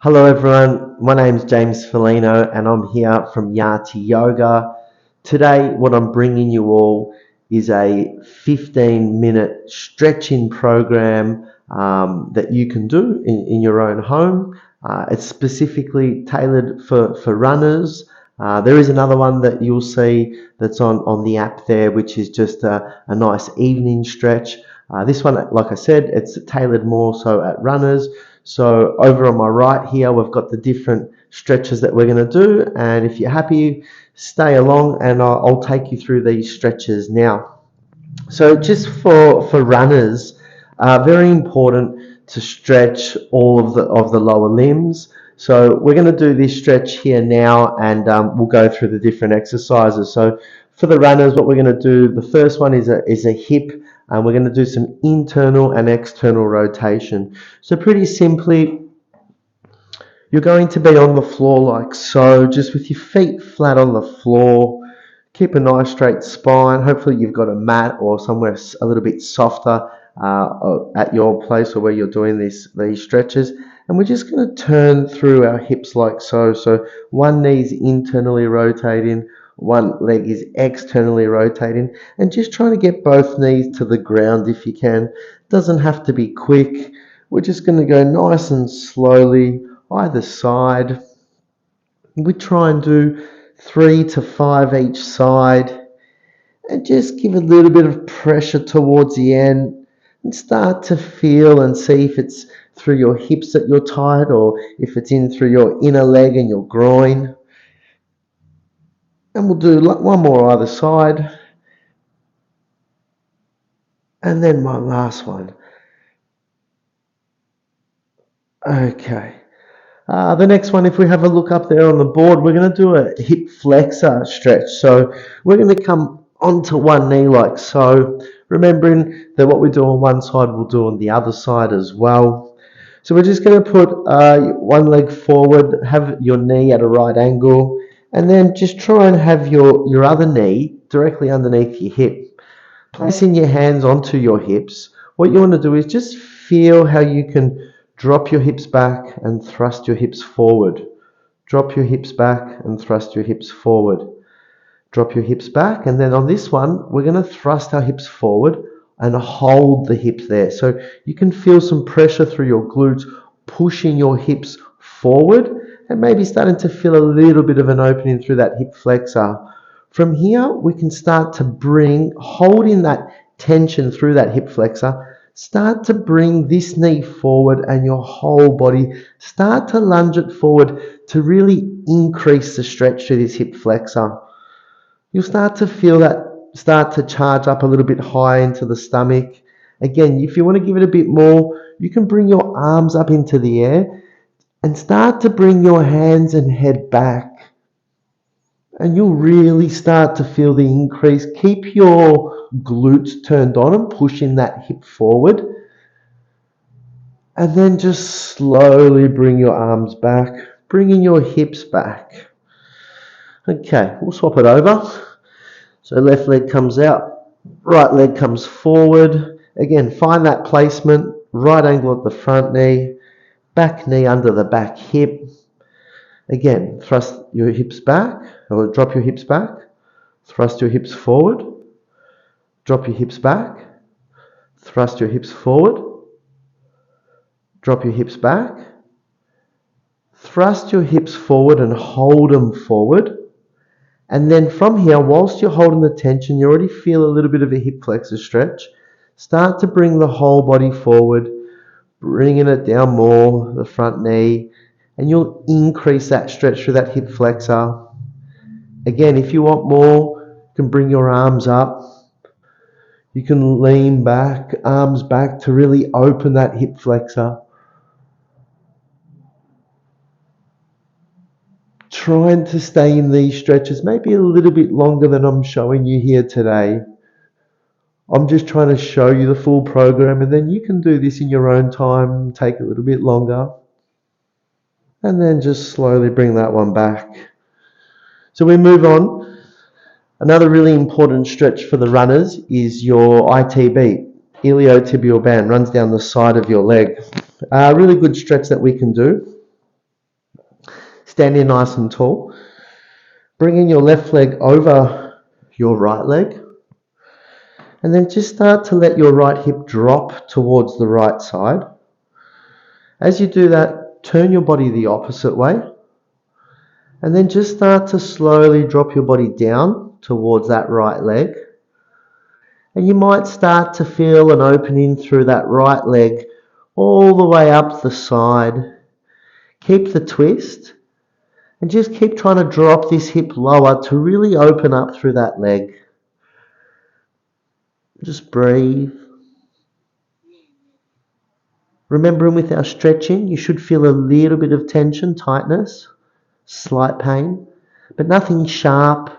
Hello everyone, my name's James Felino and I'm here from Yati Yoga. Today what I'm bringing you all is a 15-minute stretching program that you can do in your own home. It's specifically tailored for runners. There is another one that you'll see that's on the app there, which is just a nice evening stretch. This one, like I said, it's tailored more so at runners. So over on my right here, we've got the different stretches that we're going to do. And if you're happy, stay along and I'll take you through these stretches now. So just for runners, very important to stretch all of the lower limbs. So we're going to do this stretch here now, and we'll go through the different exercises. So for the runners, what we're going to do, the first one is a hip, and we're going to do some internal and external rotation. So pretty simply, you're going to be on the floor like so, just with your feet flat on the floor. Keep a nice straight spine. Hopefully you've got a mat or somewhere a little bit softer at your place or where you're doing these stretches. And we're just going to turn through our hips like so. So one knee is internally rotating, one leg is externally rotating, and just trying to get both knees to the ground if you can. Doesn't have to be quick. We're just going to go nice and slowly either side. We try and do 3 to 5 each side and just give a little bit of pressure towards the end and start to feel and see if it's through your hips that you're tight or if it's in through your inner leg and your groin. And we'll do one more either side. And then my last one. Okay. The next one, if we have a look up there on the board, we're going to do a hip flexor stretch. So we're going to come onto one knee like so, remembering that what we do on one side, we'll do on the other side as well. So we're just going to put one leg forward, have your knee at a right angle, and then just try and have your other knee directly underneath your hip. Placing your hands onto your hips, what you want to do is just feel how you can drop your hips back and thrust your hips forward. Drop your hips back and thrust your hips forward. Drop your hips back, and then on this one, we're going to thrust our hips forward and hold the hips there. So you can feel some pressure through your glutes, pushing your hips forward and maybe starting to feel a little bit of an opening through that hip flexor. From here, we can start to holding that tension through that hip flexor, start to bring this knee forward and your whole body, start to lunge it forward to really increase the stretch through this hip flexor. You'll start to feel that start to charge up a little bit high into the stomach. Again, if you want to give it a bit more, you can bring your arms up into the air and start to bring your hands and head back. And you'll really start to feel the increase. Keep your glutes turned on and pushing that hip forward. And then just slowly bring your arms back, bringing your hips back. Okay, we'll swap it over. So left leg comes out, right leg comes forward. Again, find that placement, right angle at the front knee, back knee under the back hip. Again, thrust your hips back, or drop your hips back, thrust your hips forward, drop your hips back, thrust your hips forward, drop your hips back, thrust your hips forward and hold them forward. And then from here, whilst you're holding the tension, you already feel a little bit of a hip flexor stretch. Start to bring the whole body forward, bringing it down more, the front knee, and you'll increase that stretch through that hip flexor. Again, if you want more, you can bring your arms up. You can lean back, arms back to really open that hip flexor. Trying to stay in these stretches maybe a little bit longer than I'm showing you here today. I'm just trying to show you the full program, and then you can do this in your own time, take a little bit longer. And then just slowly bring that one back. So we move on. Another really important stretch for the runners is your ITB, iliotibial band, runs down the side of your leg. A really good stretch that we can do. Standing nice and tall. Bringing your left leg over your right leg. And then just start to let your right hip drop towards the right side. As you do that, turn your body the opposite way. And then just start to slowly drop your body down towards that right leg. And you might start to feel an opening through that right leg all the way up the side. Keep the twist and just keep trying to drop this hip lower to really open up through that leg. Just breathe. Remembering with our stretching, you should feel a little bit of tension, tightness, slight pain, but nothing sharp,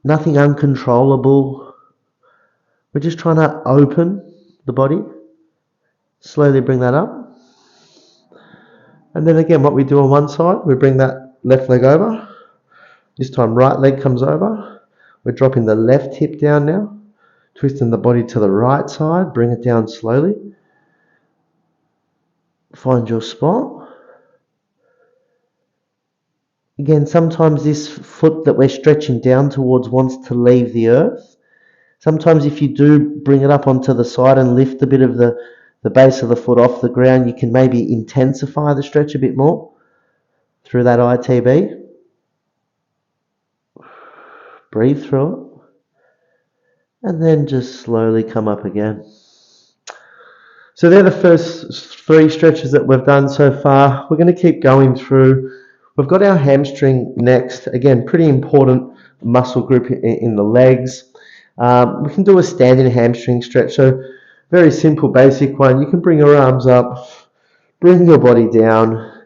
nothing uncontrollable. We're just trying to open the body. Slowly bring that up. And then again, what we do on one side, we bring that left leg over. This time right leg comes over. We're dropping the left hip down now. Twisting the body to the right side. Bring it down slowly. Find your spot. Again, sometimes this foot that we're stretching down towards wants to leave the earth. Sometimes if you do bring it up onto the side and lift a bit of the base of the foot off the ground, you can maybe intensify the stretch a bit more through that ITB. Breathe through it. And then just slowly come up again. So they're the first 3 stretches that we've done so far. We're going to keep going through. We've got our hamstring next. Again, pretty important muscle group in the legs. We can do a standing hamstring stretch. So very simple, basic one. You can bring your arms up, bring your body down,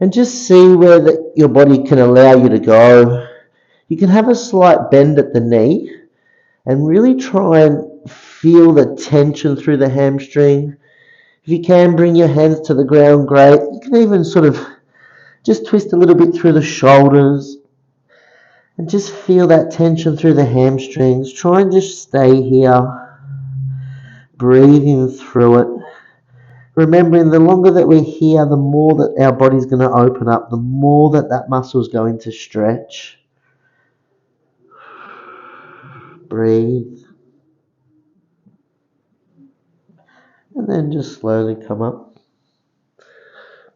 and just see where your body can allow you to go. You can have a slight bend at the knee and really try and feel the tension through the hamstring. If you can, bring your hands to the ground, great. You can even sort of just twist a little bit through the shoulders and just feel that tension through the hamstrings. Try and just stay here, breathing through it. Remembering the longer that we're here, the more that our body's going to open up, the more that that muscle is going to stretch. Breathe. And then just slowly come up.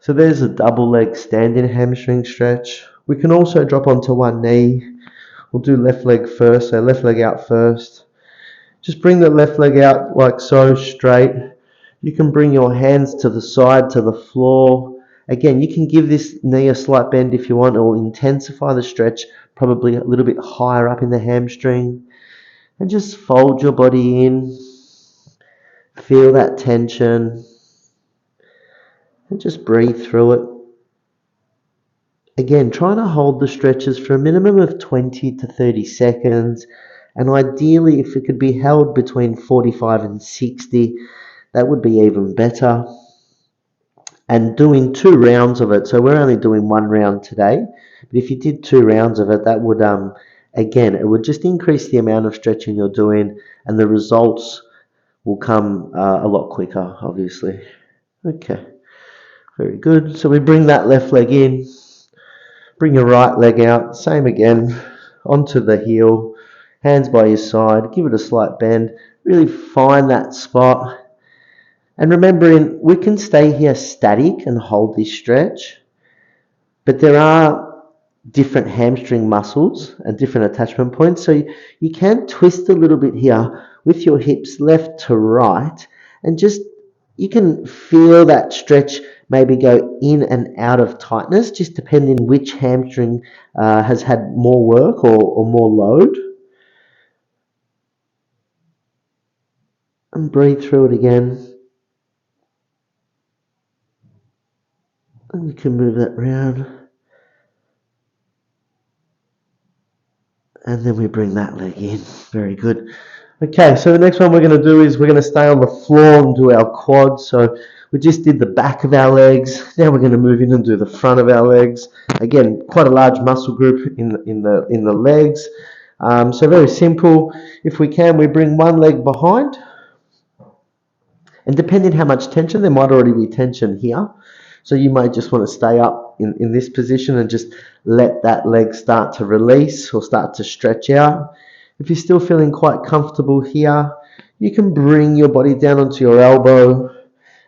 So there's a double leg standing hamstring stretch. We can also drop onto one knee. We'll do left leg first, so left leg out first. Just bring the left leg out like so, straight. You can bring your hands to the side, to the floor. Again, you can give this knee a slight bend if you want. It will intensify the stretch, probably a little bit higher up in the hamstring. And just fold your body in. Feel that tension. And just breathe through it. Again, trying to hold the stretches for a minimum of 20 to 30 seconds. And ideally, if it could be held between 45 and 60, that would be even better. And doing 2 rounds of it. So we're only doing 1 round today. But if you did 2 rounds of it, that would, again, it would just increase the amount of stretching you're doing. And the results will come a lot quicker, obviously. Okay, very good. So we bring that left leg in. Bring your right leg out, same again, onto the heel, hands by your side, give it a slight bend, really find that spot. And remembering, we can stay here static and hold this stretch, but there are different hamstring muscles and different attachment points, so you can twist a little bit here with your hips left to right, and just, you can feel that stretch maybe go in and out of tightness, just depending which hamstring has had more work or more load. And breathe through it again. And you can move that round. And then we bring that leg in. Very good. Okay, so the next one we're going to do is we're going to stay on the floor and do our quads. So we just did the back of our legs. Now we're going to move in and do the front of our legs. Again, quite a large muscle group in the legs. So very simple. If we can, we bring one leg behind. And depending how much tension, there might already be tension here. So you might just want to stay up in this position and just let that leg start to release or start to stretch out. If you're still feeling quite comfortable here, you can bring your body down onto your elbow,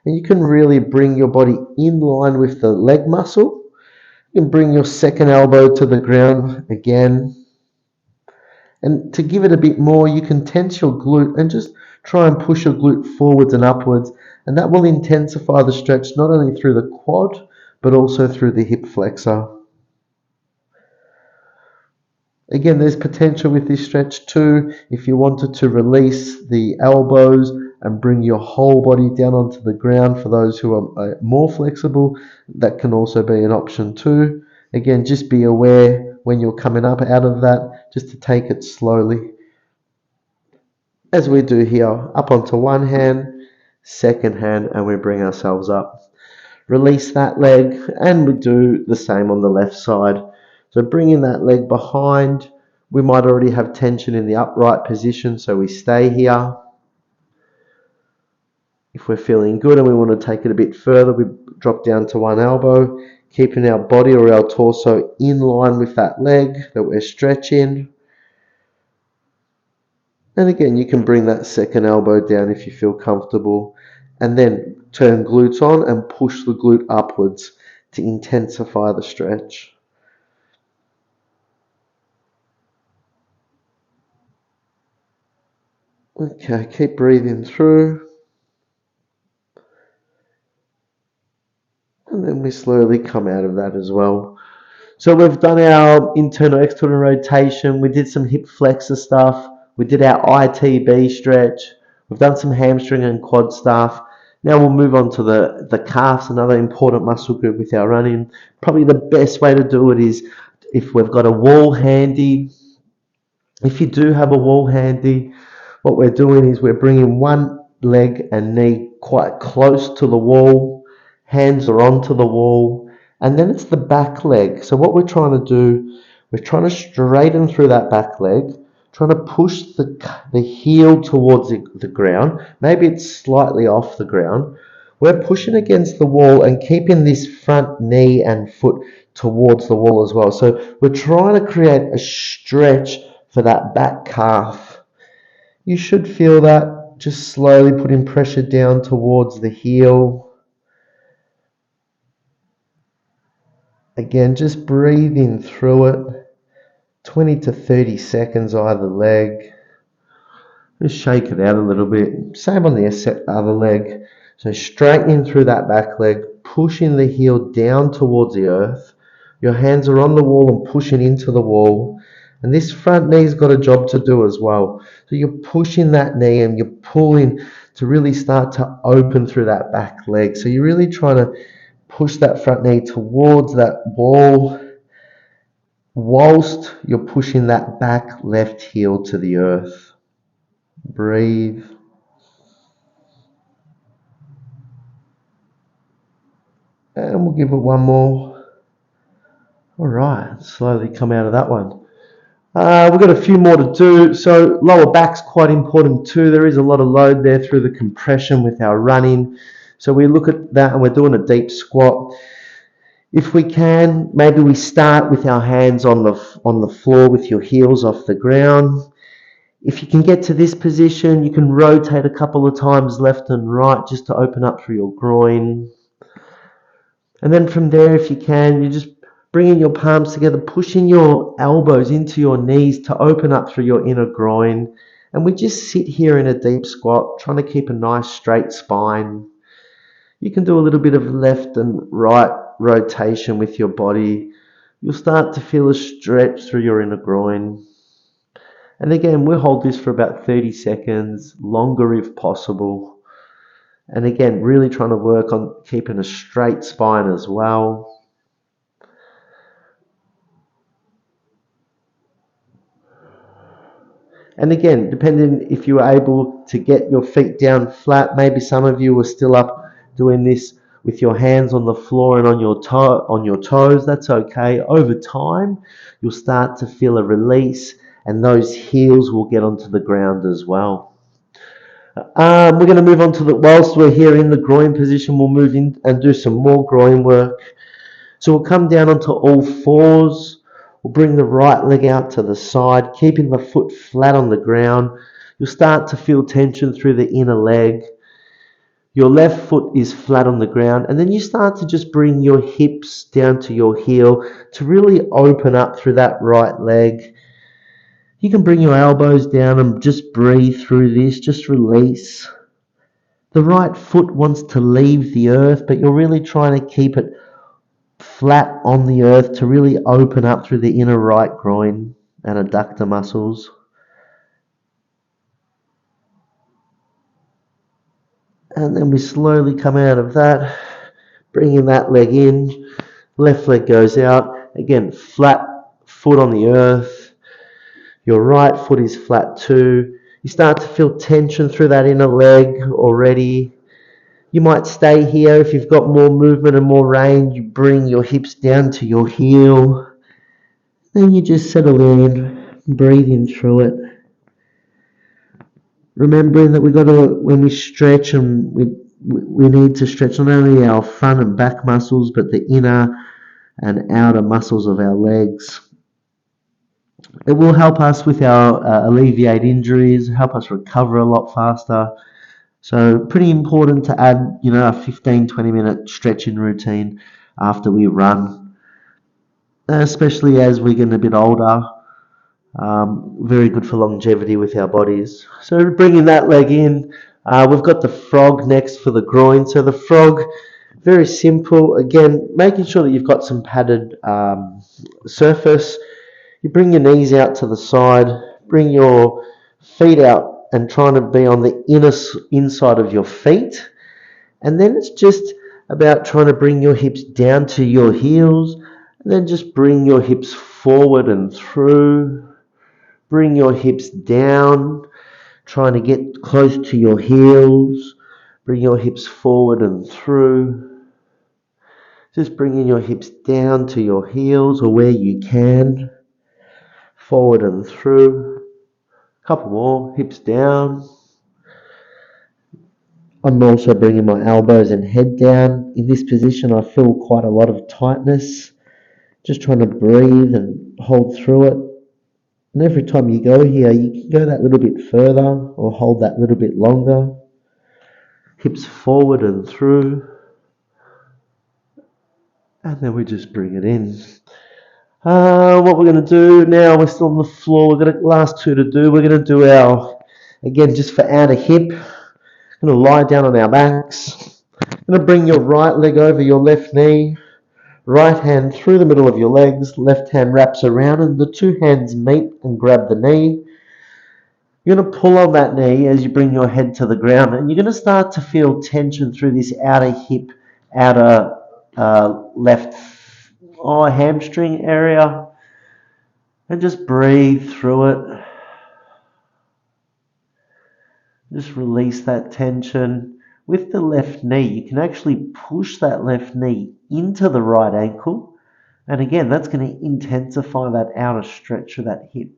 and you can really bring your body in line with the leg muscle. You can bring your second elbow to the ground again. And to give it a bit more, you can tense your glute and just try and push your glute forwards and upwards. And that will intensify the stretch not only through the quad, but also through the hip flexor. Again, there's potential with this stretch too. If you wanted to release the elbows and bring your whole body down onto the ground, for those who are more flexible, that can also be an option too. Again, just be aware when you're coming up out of that, just to take it slowly. As we do here, up onto one hand, second hand, and we bring ourselves up. Release that leg, and we do the same on the left side. So bringing that leg behind, we might already have tension in the upright position, so we stay here. If we're feeling good and we want to take it a bit further, we drop down to one elbow, keeping our body or our torso in line with that leg that we're stretching. And again, you can bring that second elbow down if you feel comfortable, and then turn glutes on and push the glute upwards to intensify the stretch. Okay, keep breathing through. And then we slowly come out of that as well. So we've done our internal external rotation. We did some hip flexor stuff. We did our ITB stretch. We've done some hamstring and quad stuff. Now we'll move on to the calves, another important muscle group with our running. Probably the best way to do it is if we've got a wall handy. If you do have a wall handy, what we're doing is we're bringing one leg and knee quite close to the wall, hands are onto the wall, and then it's the back leg. So what we're trying to do, we're trying to straighten through that back leg, trying to push the heel towards the ground. Maybe it's slightly off the ground. We're pushing against the wall and keeping this front knee and foot towards the wall as well. So we're trying to create a stretch for that back calf. You should feel that, just slowly putting pressure down towards the heel. Again, just breathing through it. 20 to 30 seconds either leg. Just shake it out a little bit. Same on the other leg. So straightening through that back leg, pushing the heel down towards the earth. Your hands are on the wall and pushing into the wall. And this front knee's got a job to do as well. So you're pushing that knee and you're pulling to really start to open through that back leg. So you're really trying to push that front knee towards that wall whilst you're pushing that back left heel to the earth. Breathe. And we'll give it one more. All right, slowly come out of that one. We've got a few more to do. So lower back's quite important too. There is a lot of load there through the compression with our running. So we look at that and we're doing a deep squat. If we can, maybe we start with our hands on the floor with your heels off the ground. If you can get to this position, you can rotate a couple of times left and right just to open up through your groin. And then from there, if you can, you just bringing your palms together, pushing your elbows into your knees to open up through your inner groin. And we just sit here in a deep squat, trying to keep a nice straight spine. You can do a little bit of left and right rotation with your body. You'll start to feel a stretch through your inner groin. And again, we'll hold this for about 30 seconds, longer if possible. And again, really trying to work on keeping a straight spine as well. And again, depending if you were able to get your feet down flat, maybe some of you were still up doing this with your hands on the floor and on your toes, that's okay. Over time, you'll start to feel a release and those heels will get onto the ground as well. We're going to move on to whilst we're here in the groin position, we'll move in and do some more groin work. So we'll come down onto all fours. We'll bring the right leg out to the side, keeping the foot flat on the ground. You'll start to feel tension through the inner leg. Your left foot is flat on the ground, and then you start to just bring your hips down to your heel to really open up through that right leg. You can bring your elbows down and just breathe through this, just release. The right foot wants to leave the earth, but you're really trying to keep it flat on the earth to really open up through the inner right groin and adductor muscles. And then we slowly come out of that, bringing that leg in. Left leg goes out. Again, flat foot on the earth. Your right foot is flat too. You start to feel tension through that inner leg already. You might stay here. If you've got more movement and more range, you bring your hips down to your heel. Then you just settle in, breathing through it. Remembering that when we stretch, and we need to stretch not only our front and back muscles, but the inner and outer muscles of our legs. It will help us with our alleviate injuries, help us recover a lot faster. So pretty important to add, a 15-20 minute stretching routine after we run, especially as we're getting a bit older. Very good for longevity with our bodies. So bringing that leg in, we've got the frog next for the groin. So the frog, very simple. Again, making sure that you've got some padded surface. You bring your knees out to the side, bring your feet out and trying to be on the inside of your feet. And then it's just about trying to bring your hips down to your heels, and then just bring your hips forward and through. Bring your hips down, trying to get close to your heels. Bring your hips forward and through. Just bringing your hips down to your heels or where you can. Forward and through. Couple more, hips down. I'm also bringing my elbows and head down. In this position, I feel quite a lot of tightness. Just trying to breathe and hold through it. And every time you go here, you can go that little bit further or hold that little bit longer. Hips forward and through. And then we just bring it in. What we're going to do now, we're still on the floor. We've got the last two to do. We're going to do again, just for outer hip. Going to lie down on our backs. Going to bring your right leg over your left knee. Right hand through the middle of your legs. Left hand wraps around and the two hands meet and grab the knee. You're going to pull on that knee as you bring your head to the ground, and you're going to start to feel tension through this outer hip, outer left hamstring area. And just breathe through it. Just release that tension. With the left knee, you can actually push that left knee into the right ankle. And again, that's going to intensify that outer stretch of that hip.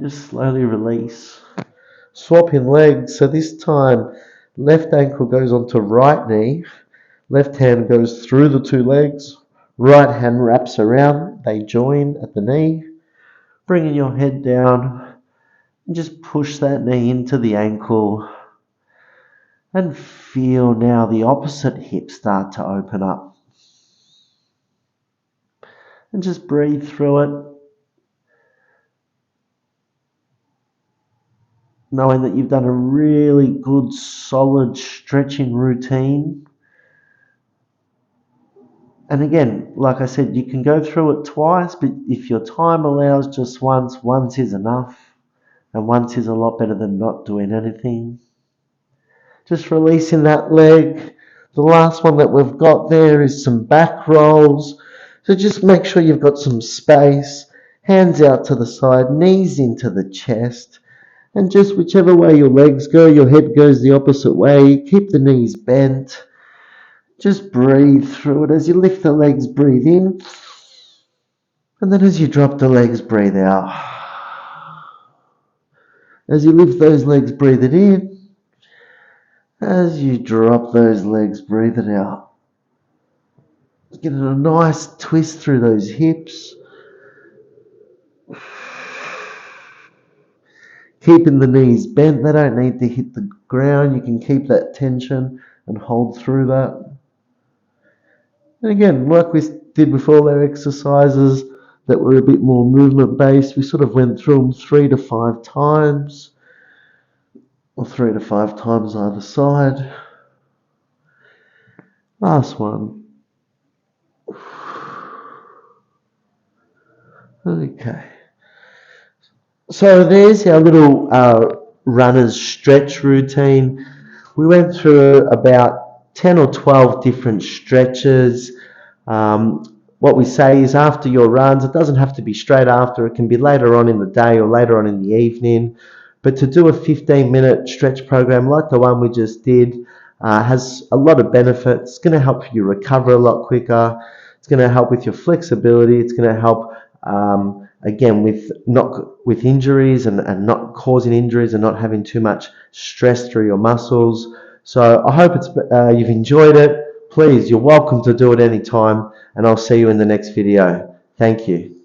Just slowly release. Swapping legs. So this time, left ankle goes onto right knee. Left hand goes through the two legs. Right hand wraps around. They join at the knee. Bringing your head down. And just push that knee into the ankle. And feel now the opposite hip start to open up. And just breathe through it. Knowing that you've done a really good, solid stretching routine. And again, like I said, you can go through it twice, but if your time allows just once is enough. And once is a lot better than not doing anything. Just releasing that leg. The last one that we've got there is some back rolls. So just make sure you've got some space. Hands out to the side, knees into the chest. And just whichever way your legs go, your head goes the opposite way. Keep the knees bent. Just breathe through it. As you lift the legs, breathe in. And then as you drop the legs, breathe out. As you lift those legs, breathe it in. As you drop those legs, breathe it out. Getting a nice twist through those hips. Keeping the knees bent, they don't need to hit the ground. You can keep that tension and hold through that. And again, like we did before, their exercises that were a bit more movement based, we sort of went through them 3 to 5 times, or 3 to 5 times either side. Last one. Okay. So there's our little runner's stretch routine. We went through about 10 or 12 different stretches. What we say is after your runs, it doesn't have to be straight after, it can be later on in the day or later on in the evening. But to do a 15-minute stretch program like the one we just did has a lot of benefits. It's going to help you recover a lot quicker. It's going to help with your flexibility. It's going to help again with injuries and not causing injuries and not having too much stress through your muscles. So I hope you've enjoyed it. Please, you're welcome to do it anytime, and I'll see you in the next video. Thank you.